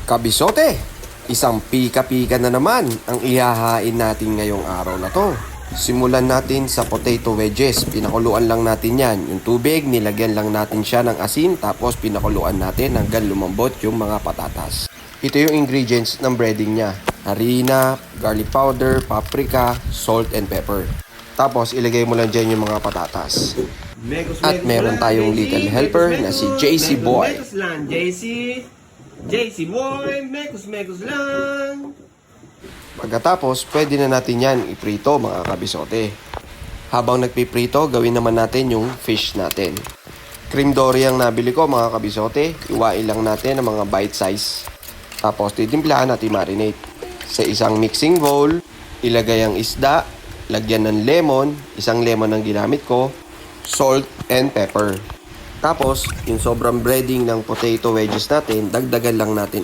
Kabisote, isang pika-pika na naman ang ihahain natin ngayong araw na to. Simulan natin sa potato wedges. Pinakuluan lang natin yan. Yung tubig, nilagyan lang natin siya ng asin, tapos pinakuluan natin hanggang lumambot yung mga patatas. Ito yung ingredients ng breading niya. Harina, garlic powder, paprika, salt, and pepper. Tapos ilagay mo lang dyan yung mga patatas. At meron tayong little helper na si JC Boy. JC Boy, mekos lang. Pagkatapos, pwede na natin yan iprito mga kabisote. Habang nagpiprito, gawin naman natin yung fish natin. Cream dory ang nabili ko mga kabisote. Iwain lang natin ng mga bite size. Tapos titimplahan natin marinate. Sa isang mixing bowl, ilagay ang isda, lagyan ng lemon, isang lemon ang ginamit ko, salt and pepper. Tapos, yung sobrang breading ng potato wedges natin, dagdagan lang natin